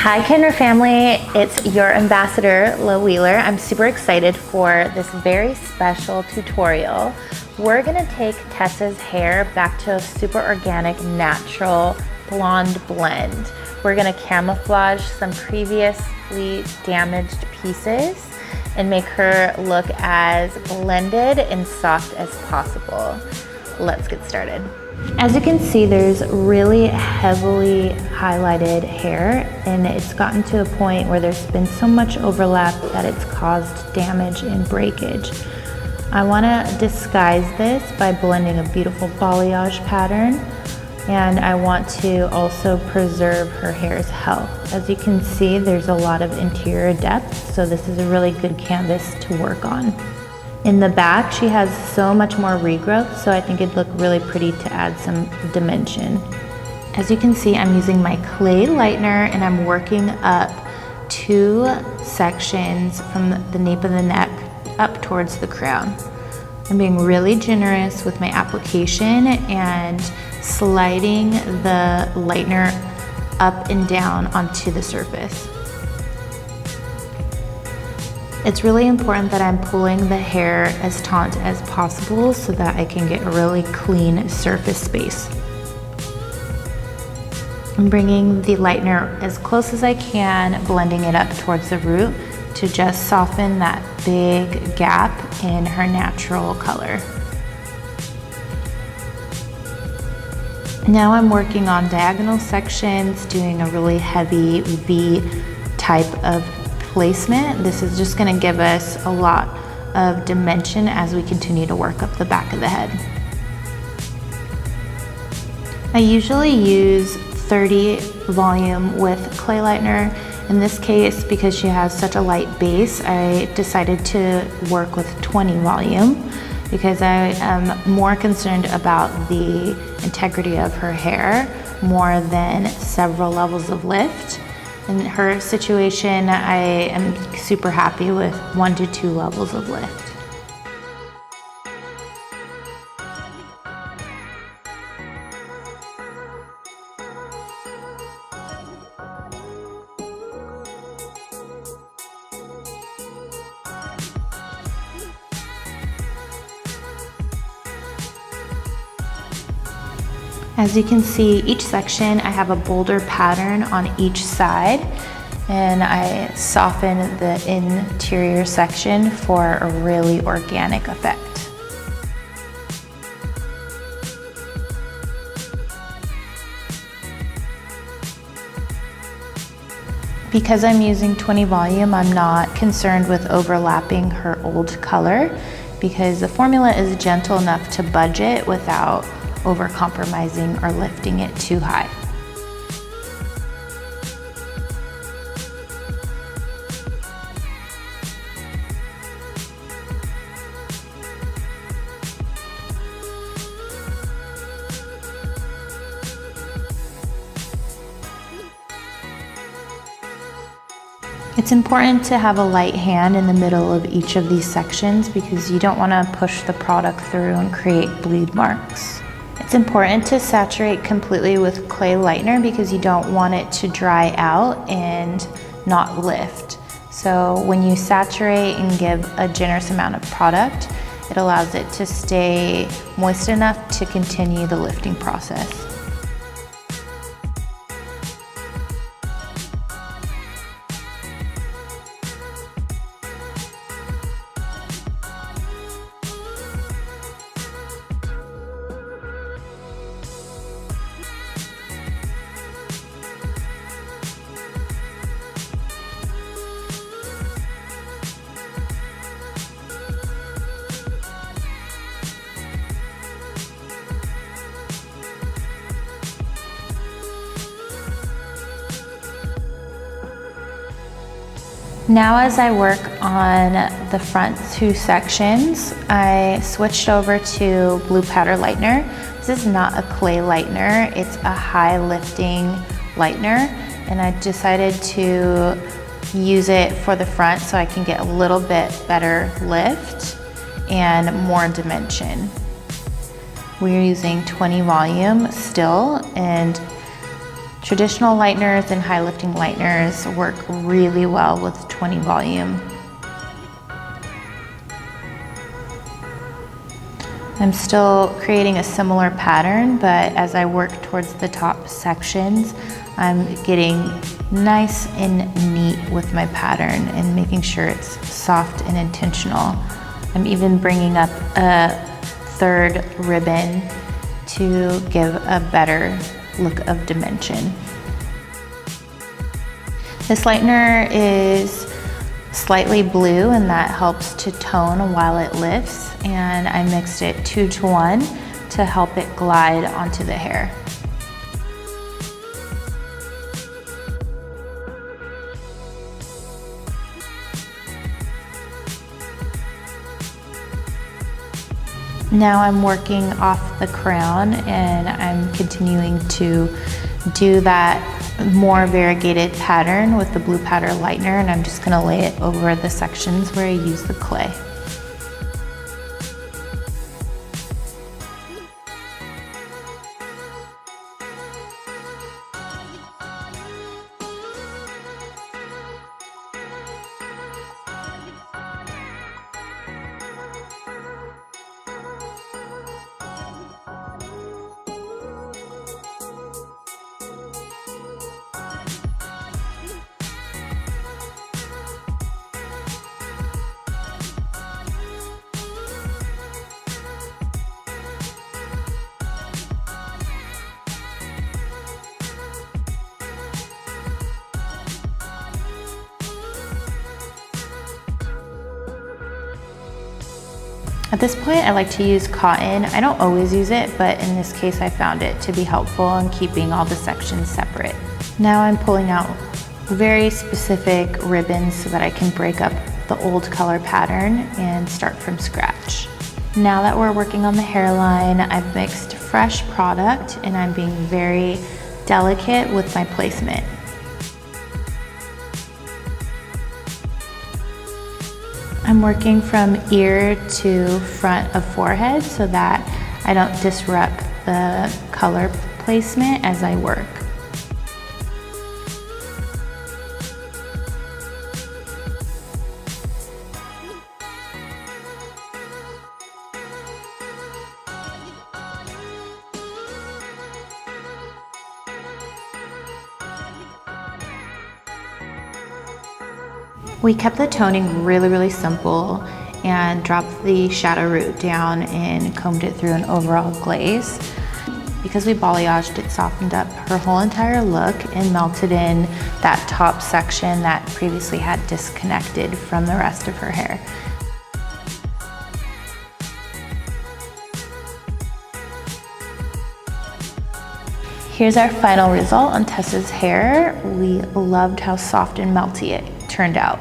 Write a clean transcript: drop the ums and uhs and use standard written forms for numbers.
Hi Kenra family, it's your ambassador, La Wheeler. I'm super excited for this very special tutorial. We're gonna take Tessa's hair back to a super organic, natural blonde blend. We're gonna camouflage some previously damaged pieces and make her look as blended and soft as possible. Let's get started. As you can see, there's really heavily highlighted hair, and it's gotten to a point where there's been so much overlap that it's caused damage and breakage. I want to disguise this by blending a beautiful balayage pattern, and I want to also preserve her hair's health. As you can see, there's a lot of interior depth, so this is a really good canvas to work on. In the back, she has so much more regrowth, so I think it'd look really pretty to add some dimension. As you can see, I'm using my clay lightener and I'm working up 2 sections from the nape of the neck up towards the crown. I'm being really generous with my application and sliding the lightener up and down onto the surface. It's really important that I'm pulling the hair as taut as possible so that I can get a really clean surface space. I'm bringing the lightener as close as I can, blending it up towards the root to just soften that big gap in her natural color. Now I'm working on diagonal sections, doing a really heavy V type of placement. This is just going to give us a lot of dimension as we continue to work up the back of the head. I usually use 30 volume with clay lightener. In this case, because she has such a light base, I decided to work with 20 volume because I am more concerned about the integrity of her hair more than several levels of lift. In her situation, I am super happy with 1 to 2 levels of lift. As you can see, each section I have a bolder pattern on each side, and I soften the interior section for a really organic effect. Because I'm using 20 volume, I'm not concerned with overlapping her old color because the formula is gentle enough to budget without over-compromising or lifting it too high. It's important to have a light hand in the middle of each of these sections because you don't want to push the product through and create bleed marks. It's important to saturate completely with clay lightener because you don't want it to dry out and not lift. So when you saturate and give a generous amount of product, it allows it to stay moist enough to continue the lifting process. Now as I work on the front 2 sections, I switched over to blue powder lightener. This is not a clay lightener, it's a high lifting lightener, and I decided to use it for the front so I can get a little bit better lift and more dimension. We're using 20 volume still, and Traditional lighteners and high lifting lighteners work really well with 20 volume. I'm still creating a similar pattern, but as I work towards the top sections, I'm getting nice and neat with my pattern and making sure it's soft and intentional. I'm even bringing up a third ribbon to give a better look of dimension. This lightener is slightly blue, and that helps to tone while it lifts, and I mixed it 2:1 to help it glide onto the hair. Now I'm working off the crown, and I'm continuing to do that more variegated pattern with the blue powder lightener, and I'm just gonna lay it over the sections where I use the clay. At this point, I like to use cotton. I don't always use it, but in this case, I found it to be helpful in keeping all the sections separate. Now I'm pulling out very specific ribbons so that I can break up the old color pattern and start from scratch. Now that we're working on the hairline, I've mixed fresh product, and I'm being very delicate with my placement. I'm working from ear to front of forehead so that I don't disrupt the color placement as I work. We kept the toning really simple and dropped the shadow root down and combed it through an overall glaze. Because we balayaged, it softened up her whole entire look and melted in that top section that previously had disconnected from the rest of her hair. Here's our final result on Tessa's hair. We loved how soft and melty it turned out.